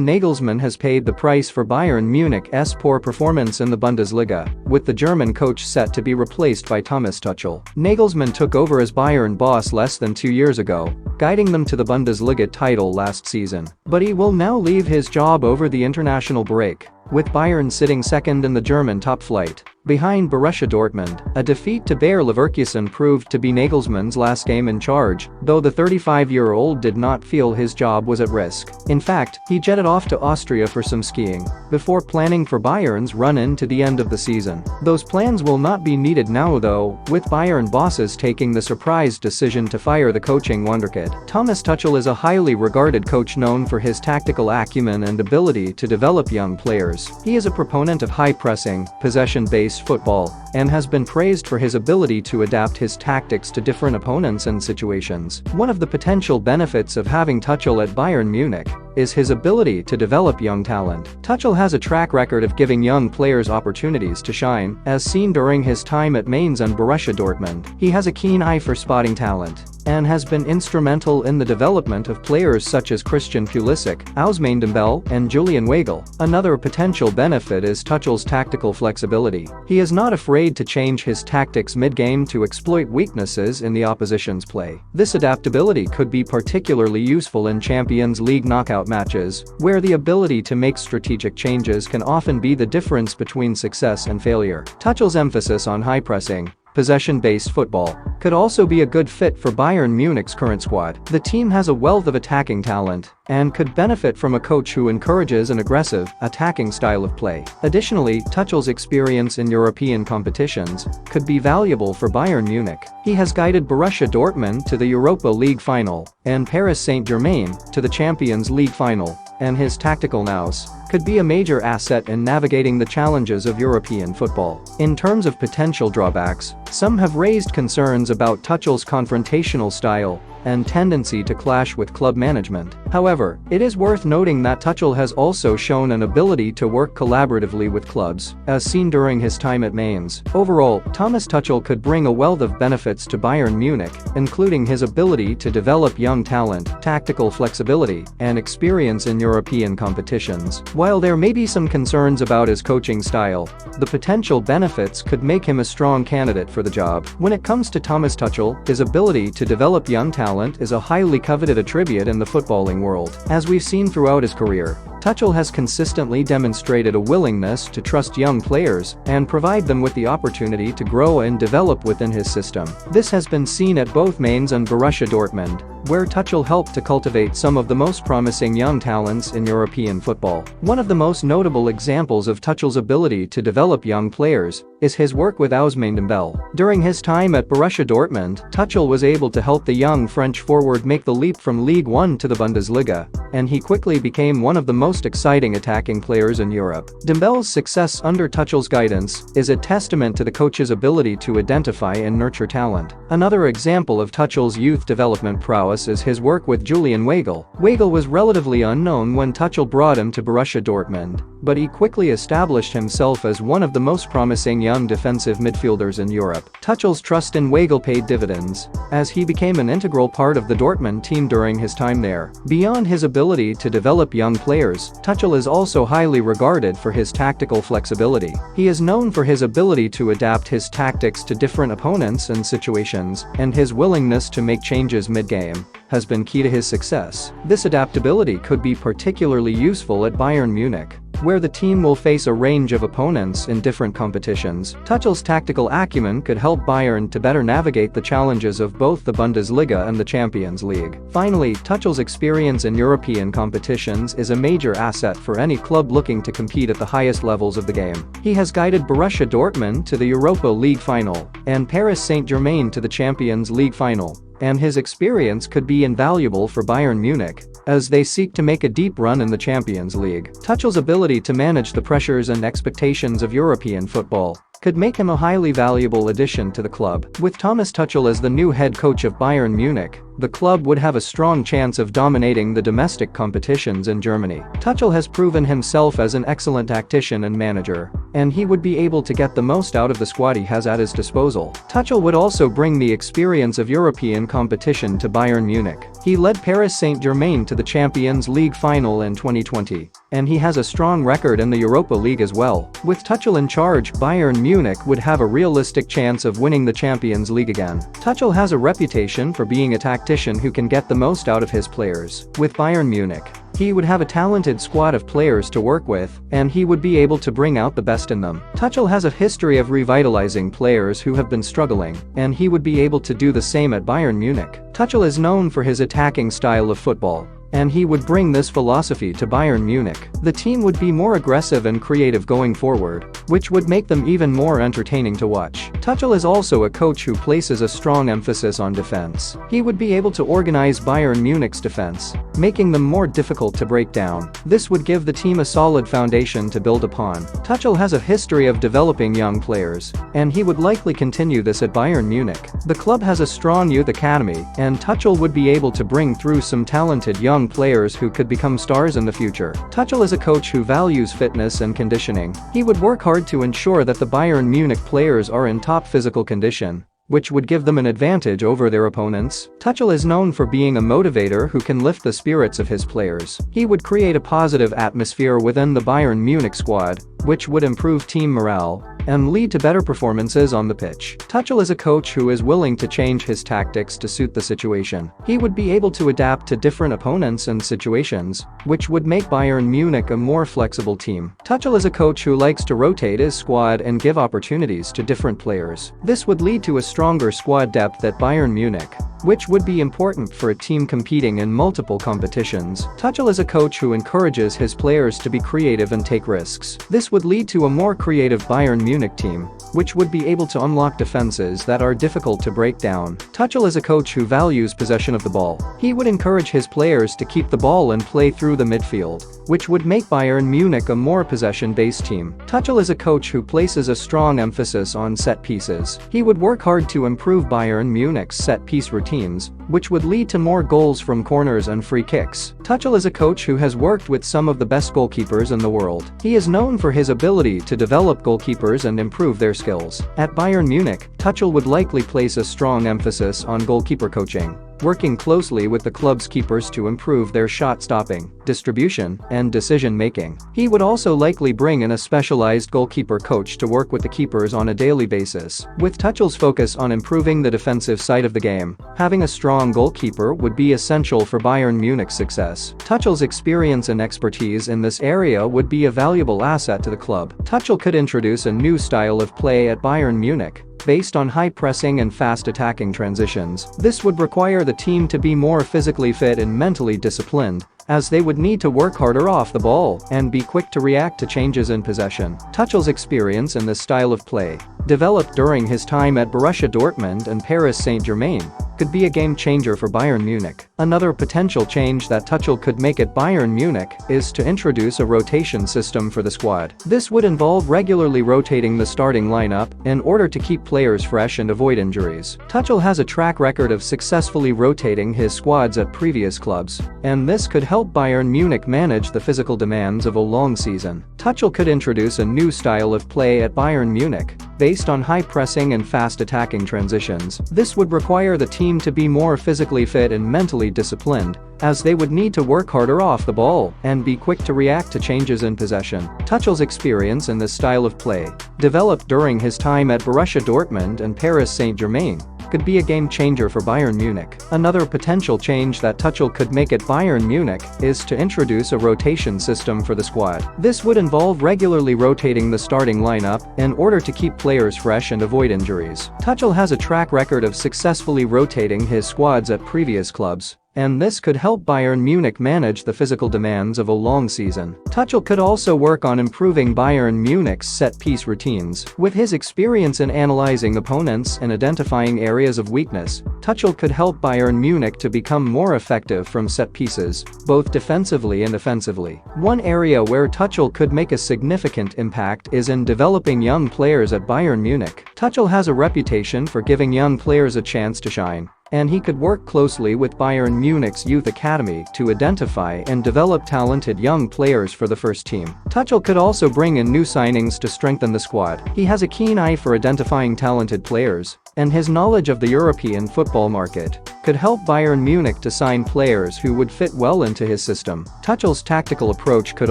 Julian Nagelsmann has paid the price for Bayern Munich's poor performance in the Bundesliga, with the German coach set to be replaced by Thomas Tuchel. Nagelsmann took over as Bayern boss less than 2 years ago, guiding them to the Bundesliga title last season. But he will now leave his job over the international break, with Bayern sitting second in the German top flight, behind Borussia Dortmund. A defeat to Bayer Leverkusen proved to be Nagelsmann's last game in charge, though the 35-year-old did not feel his job was at risk. In fact, he jetted off to Austria for some skiing, before planning for Bayern's run-in to the end of the season. Those plans will not be needed now though, with Bayern bosses taking the surprise decision to fire the coaching wonderkid. Thomas Tuchel is a highly regarded coach known for his tactical acumen and ability to develop young players. He is a proponent of high-pressing, possession-based football, and has been praised for his ability to adapt his tactics to different opponents and situations. One of the potential benefits of having Tuchel at Bayern Munich is his ability to develop young talent. Tuchel has a track record of giving young players opportunities to shine, as seen during his time at Mainz and Borussia Dortmund. He has a keen eye for spotting talent, and has been instrumental in the development of players such as Christian Pulisic, Ousmane Dembele, and Julian Weigl. Another potential benefit is Tuchel's tactical flexibility. He is not afraid to change his tactics mid-game to exploit weaknesses in the opposition's play. This adaptability could be particularly useful in Champions League knockout matches, where the ability to make strategic changes can often be the difference between success and failure. Tuchel's emphasis on high pressing, possession-based football could also be a good fit for Bayern Munich's current squad. The team has a wealth of attacking talent and could benefit from a coach who encourages an aggressive, attacking style of play. Additionally, Tuchel's experience in European competitions could be valuable for Bayern Munich. He has guided Borussia Dortmund to the Europa League final and Paris Saint-Germain to the Champions League final, and his tactical nous could be a major asset in navigating the challenges of European football. In terms of potential drawbacks, some have raised concerns about Tuchel's confrontational style and tendency to clash with club management. However, it is worth noting that Tuchel has also shown an ability to work collaboratively with clubs, as seen during his time at Mainz. Overall, Thomas Tuchel could bring a wealth of benefits to Bayern Munich, including his ability to develop young talent, tactical flexibility, and experience in European competitions. While there may be some concerns about his coaching style, the potential benefits could make him a strong candidate for the job. When it comes to Thomas Tuchel, his ability to develop young talent is a highly coveted attribute in the footballing world. As we've seen throughout his career, Tuchel has consistently demonstrated a willingness to trust young players and provide them with the opportunity to grow and develop within his system. This has been seen at both Mainz and Borussia Dortmund, where Tuchel helped to cultivate some of the most promising young talents in European football. One of the most notable examples of Tuchel's ability to develop young players is his work with Ousmane Dembele. During his time at Borussia Dortmund, Tuchel was able to help the young French forward make the leap from Ligue 1 to the Bundesliga, and he quickly became one of the most exciting attacking players in Europe. Dembele's success under Tuchel's guidance is a testament to the coach's ability to identify and nurture talent. Another example of Tuchel's youth development prowess is his work with Julian Weigl. Weigl was relatively unknown when Tuchel brought him to Borussia Dortmund, but he quickly established himself as one of the most promising young defensive midfielders in Europe. Tuchel's trust in Weigl paid dividends, as he became an integral part of the Dortmund team during his time there. Beyond his ability to develop young players, Tuchel is also highly regarded for his tactical flexibility. He is known for his ability to adapt his tactics to different opponents and situations, and his willingness to make changes mid-game has been key to his success. This adaptability could be particularly useful at Bayern Munich, where the team will face a range of opponents in different competitions. Tuchel's tactical acumen could help Bayern to better navigate the challenges of both the Bundesliga and the Champions League. Finally, Tuchel's experience in European competitions is a major asset for any club looking to compete at the highest levels of the game. He has guided Borussia Dortmund to the Europa League final and Paris Saint-Germain to the Champions League final, and his experience could be invaluable for Bayern Munich as they seek to make a deep run in the Champions League. Tuchel's ability to manage the pressures and expectations of European football could make him a highly valuable addition to the club. With Thomas Tuchel as the new head coach of Bayern Munich, the club would have a strong chance of dominating the domestic competitions in Germany. Tuchel has proven himself as an excellent tactician and manager, and he would be able to get the most out of the squad he has at his disposal. Tuchel would also bring the experience of European competition to Bayern Munich. He led Paris Saint-Germain to the Champions League final in 2020, and he has a strong record in the Europa League as well. With Tuchel in charge, Bayern Munich would have a realistic chance of winning the Champions League again. Tuchel has a reputation for being a tactician who can get the most out of his players. With Bayern Munich, he would have a talented squad of players to work with, and he would be able to bring out the best in them. Tuchel has a history of revitalizing players who have been struggling, and he would be able to do the same at Bayern Munich. Tuchel is known for his attacking style of football, and he would bring this philosophy to Bayern Munich. The team would be more aggressive and creative going forward, which would make them even more entertaining to watch. Tuchel is also a coach who places a strong emphasis on defense. He would be able to organize Bayern Munich's defense, making them more difficult to break down. This would give the team a solid foundation to build upon. Tuchel has a history of developing young players, and he would likely continue this at Bayern Munich. The club has a strong youth academy, and Tuchel would be able to bring through some talented young players who could become stars in the future. Tuchel is a coach who values fitness and conditioning. He would work hard to ensure that the Bayern Munich players are in top physical condition, which would give them an advantage over their opponents. Tuchel is known for being a motivator who can lift the spirits of his players. He would create a positive atmosphere within the Bayern Munich squad, which would improve team morale and lead to better performances on the pitch. Tuchel is a coach who is willing to change his tactics to suit the situation. He would be able to adapt to different opponents and situations, which would make Bayern Munich a more flexible team. Tuchel is a coach who likes to rotate his squad and give opportunities to different players. This would lead to a stronger squad depth at Bayern Munich, which would be important for a team competing in multiple competitions. Tuchel is a coach who encourages his players to be creative and take risks. This would lead to a more creative Bayern Munich team, which would be able to unlock defenses that are difficult to break down. Tuchel is a coach who values possession of the ball. He would encourage his players to keep the ball and play through the midfield, which would make Bayern Munich a more possession-based team. Tuchel is a coach who places a strong emphasis on set pieces. He would work hard to improve Bayern Munich's set-piece routines, which would lead to more goals from corners and free kicks. Tuchel is a coach who has worked with some of the best goalkeepers in the world. He is known for his ability to develop goalkeepers and improve their skills. At Bayern Munich, Tuchel would likely place a strong emphasis on goalkeeper coaching, working closely with the club's keepers to improve their shot stopping, distribution, and decision-making. He would also likely bring in a specialized goalkeeper coach to work with the keepers on a daily basis. With Tuchel's focus on improving the defensive side of the game, having a strong goalkeeper would be essential for Bayern Munich's success. Tuchel's experience and expertise in this area would be a valuable asset to the club. Tuchel could introduce a new style of play at Bayern Munich, based on high pressing and fast attacking transitions. This would require the team to be more physically fit and mentally disciplined, as they would need to work harder off the ball and be quick to react to changes in possession. Tuchel's experience in this style of play, developed during his time at Borussia Dortmund and Paris Saint-Germain, could be a game changer for Bayern Munich. Another potential change that Tuchel could make at Bayern Munich is to introduce a rotation system for the squad. This would involve regularly rotating the starting lineup in order to keep players fresh and avoid injuries. Tuchel has a track record of successfully rotating his squads at previous clubs, and this could help Bayern Munich manage the physical demands of a long season. Tuchel could introduce a new style of play at Bayern Munich, based on high pressing and fast attacking transitions. This would require the team to be more physically fit and mentally disciplined, as they would need to work harder off the ball and be quick to react to changes in possession. Tuchel's experience in this style of play, developed during his time at Borussia Dortmund and Paris Saint-Germain, could be a game changer for Bayern Munich. Another potential change that Tuchel could make at Bayern Munich is to introduce a rotation system for the squad. This would involve regularly rotating the starting lineup in order to keep players fresh and avoid injuries. Tuchel has a track record of successfully rotating his squads at previous clubs, and this could help Bayern Munich manage the physical demands of a long season. Tuchel could also work on improving Bayern Munich's set-piece routines. With his experience in analyzing opponents and identifying areas of weakness, Tuchel could help Bayern Munich to become more effective from set pieces, both defensively and offensively. One area where Tuchel could make a significant impact is in developing young players at Bayern Munich. Tuchel has a reputation for giving young players a chance to shine, and he could work closely with Bayern Munich's youth academy to identify and develop talented young players for the first team. Tuchel could also bring in new signings to strengthen the squad. He has a keen eye for identifying talented players, and his knowledge of the European football market could help Bayern Munich to sign players who would fit well into his system. Tuchel's tactical approach could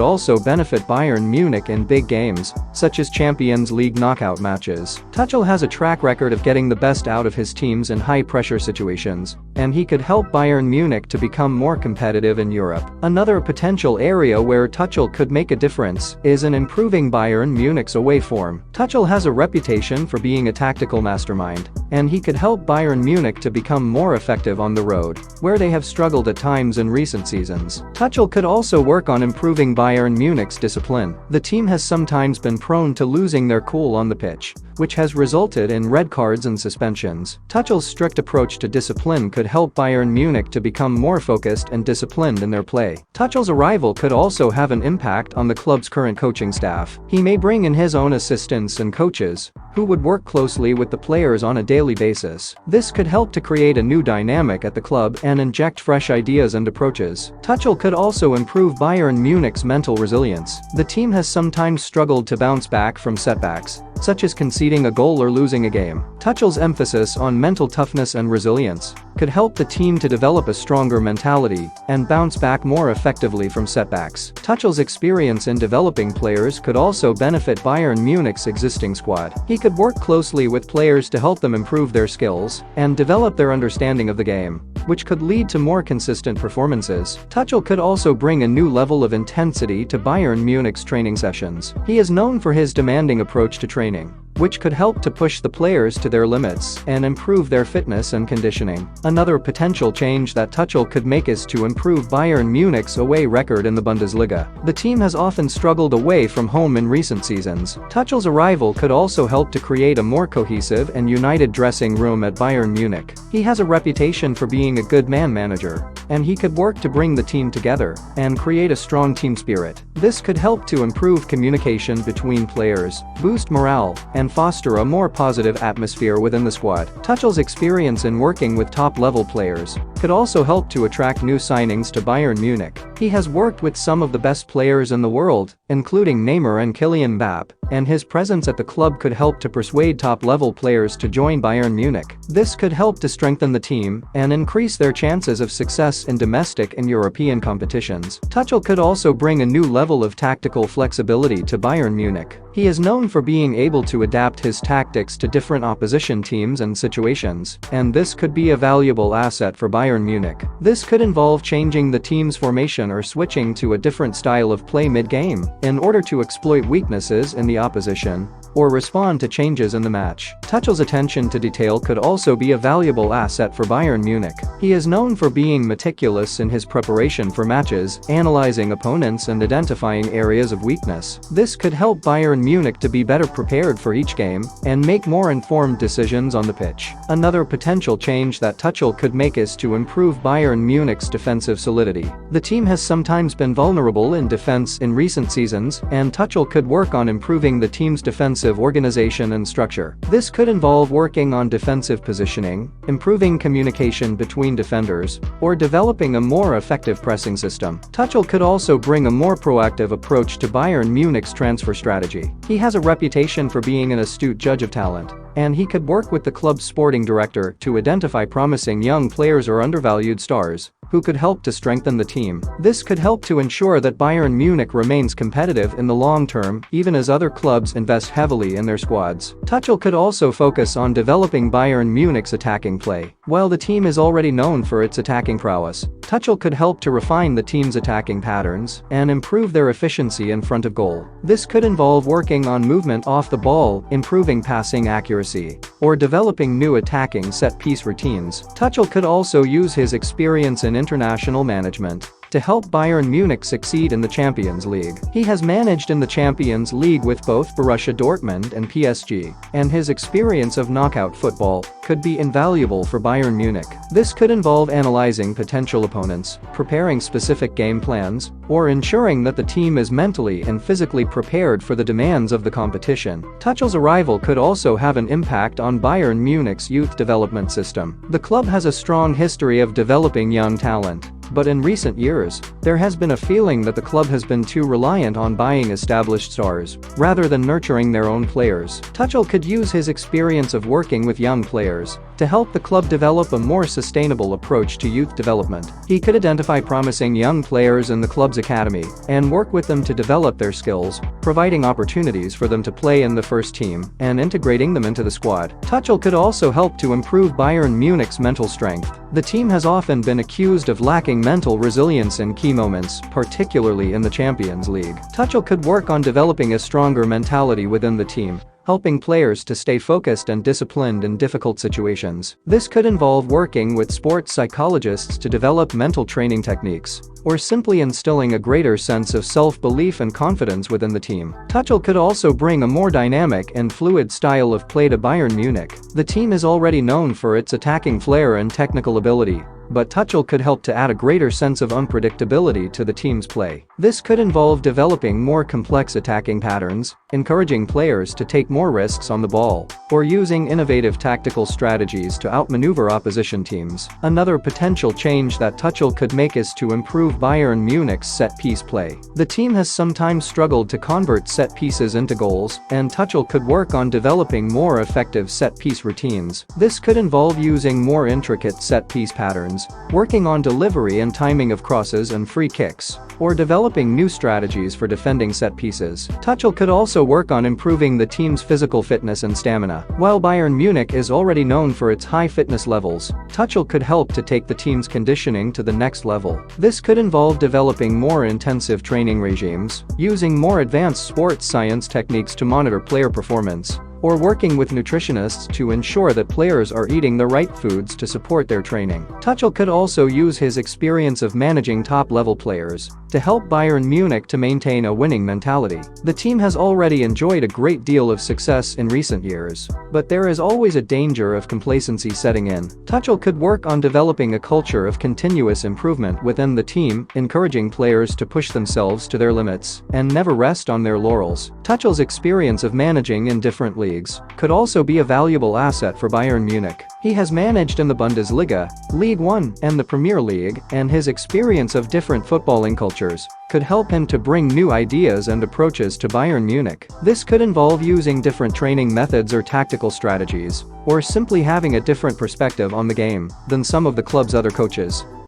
also benefit Bayern Munich in big games, such as Champions League knockout matches. Tuchel has a track record of getting the best out of his teams in high-pressure situations, and he could help Bayern Munich to become more competitive in Europe. Another potential area where Tuchel could make a difference is in improving Bayern Munich's away form. Tuchel has a reputation for being a tactical mastermind, and he could help Bayern Munich to become more effective on the road, where they have struggled at times in recent seasons. Tuchel could also work on improving Bayern Munich's discipline. The team has sometimes been prone to losing their cool on the pitch, which has resulted in red cards and suspensions. Tuchel's strict approach to discipline could help Bayern Munich to become more focused and disciplined in their play. Tuchel's arrival could also have an impact on the club's current coaching staff. He may bring in his own assistants and coaches, who would work closely with the players on a daily basis. This could help to create a new dynamic at the club and inject fresh ideas and approaches. Tuchel could also improve Bayern Munich's mental resilience. The team has sometimes struggled to bounce back from setbacks, such as conceding a goal or losing a game. Tuchel's emphasis on mental toughness and resilience could help the team to develop a stronger mentality and bounce back more effectively from setbacks. Tuchel's experience in developing players could also benefit Bayern Munich's existing squad. He could work closely with players to help them improve their skills and develop their understanding of the game, which could lead to more consistent performances. Tuchel could also bring a new level of intensity to Bayern Munich's training sessions. He is known for his demanding approach to training, which could help to push the players to their limits and improve their fitness and conditioning. Another potential change that Tuchel could make is to improve Bayern Munich's away record in the Bundesliga. The team has often struggled away from home in recent seasons. Tuchel's arrival could also help to create a more cohesive and united dressing room at Bayern Munich. He has a reputation for being a good man manager, and he could work to bring the team together and create a strong team spirit. This could help to improve communication between players, boost morale, and foster a more positive atmosphere within the squad. Tuchel's experience in working with top-level players could also help to attract new signings to Bayern Munich. He has worked with some of the best players in the world, including Neymar and Kylian Mbappé, and his presence at the club could help to persuade top-level players to join Bayern Munich. This could help to strengthen the team and increase their chances of success in domestic and European competitions. Tuchel could also bring a new level of tactical flexibility to Bayern Munich. He is known for being able to adapt his tactics to different opposition teams and situations, and this could be a valuable asset for Bayern Munich. This could involve changing the team's formation or switching to a different style of play mid-game in order to exploit weaknesses in the opposition or respond to changes in the match. Tuchel's attention to detail could also be a valuable asset for Bayern Munich. He is known for being meticulous in his preparation for matches, analyzing opponents and identifying areas of weakness. This could help Bayern Munich to be better prepared for each game and make more informed decisions on the pitch. Another potential change that Tuchel could make is to improve Bayern Munich's defensive solidity. The team has sometimes been vulnerable in defense in recent seasons, and Tuchel could work on improving the team's defensive organization and structure. This could involve working on defensive positioning, improving communication between defenders, or developing a more effective pressing system. Tuchel could also bring a more proactive approach to Bayern Munich's transfer strategy. He has a reputation for being an astute judge of talent, and he could work with the club's sporting director to identify promising young players or undervalued stars who could help to strengthen the team. This could help to ensure that Bayern Munich remains competitive in the long term, even as other clubs invest heavily in their squads. Tuchel could also focus on developing Bayern Munich's attacking play. While the team is already known for its attacking prowess, Tuchel could help to refine the team's attacking patterns and improve their efficiency in front of goal. This could involve working on movement off the ball, improving passing accuracy, or developing new attacking set-piece routines. Tuchel could also use his experience in international management to help Bayern Munich succeed in the Champions League. He has managed in the Champions League with both Borussia Dortmund and PSG, and his experience of knockout football could be invaluable for Bayern Munich. This could involve analyzing potential opponents, preparing specific game plans, or ensuring that the team is mentally and physically prepared for the demands of the competition. Tuchel's arrival could also have an impact on Bayern Munich's youth development system. The club has a strong history of developing young talent, but in recent years, there has been a feeling that the club has been too reliant on buying established stars, rather than nurturing their own players. Tuchel could use his experience of working with young players to help the club develop a more sustainable approach to youth development. He could identify promising young players in the club's academy and work with them to develop their skills, providing opportunities for them to play in the first team and integrating them into the squad. Tuchel could also help to improve Bayern Munich's mental strength. The team has often been accused of lacking mental resilience in key moments, particularly in the Champions League. Tuchel could work on developing a stronger mentality within the team, helping players to stay focused and disciplined in difficult situations. This could involve working with sports psychologists to develop mental training techniques, or simply instilling a greater sense of self-belief and confidence within the team. Tuchel could also bring a more dynamic and fluid style of play to Bayern Munich. The team is already known for its attacking flair and technical ability, but Tuchel could help to add a greater sense of unpredictability to the team's play. This could involve developing more complex attacking patterns, encouraging players to take more risks on the ball, or using innovative tactical strategies to outmaneuver opposition teams. Another potential change that Tuchel could make is to improve Bayern Munich's set-piece play. The team has sometimes struggled to convert set pieces into goals, and Tuchel could work on developing more effective set-piece routines. This could involve using more intricate set-piece patterns, working on delivery and timing of crosses and free kicks, or developing new strategies for defending set pieces. Tuchel could also work on improving the team's physical fitness and stamina. While Bayern Munich is already known for its high fitness levels, Tuchel could help to take the team's conditioning to the next level. This could involve developing more intensive training regimes, using more advanced sports science techniques to monitor player performance, or working with nutritionists to ensure that players are eating the right foods to support their training. Tuchel could also use his experience of managing top-level players to help Bayern Munich to maintain a winning mentality. The team has already enjoyed a great deal of success in recent years, but there is always a danger of complacency setting in. Tuchel could work on developing a culture of continuous improvement within the team, encouraging players to push themselves to their limits and never rest on their laurels. Tuchel's experience of managing in different leagues could also be a valuable asset for Bayern Munich. He has managed in the Bundesliga, Ligue 1, and the Premier League, and his experience of different footballing cultures could help him to bring new ideas and approaches to Bayern Munich. This could involve using different training methods or tactical strategies, or simply having a different perspective on the game than some of the club's other coaches.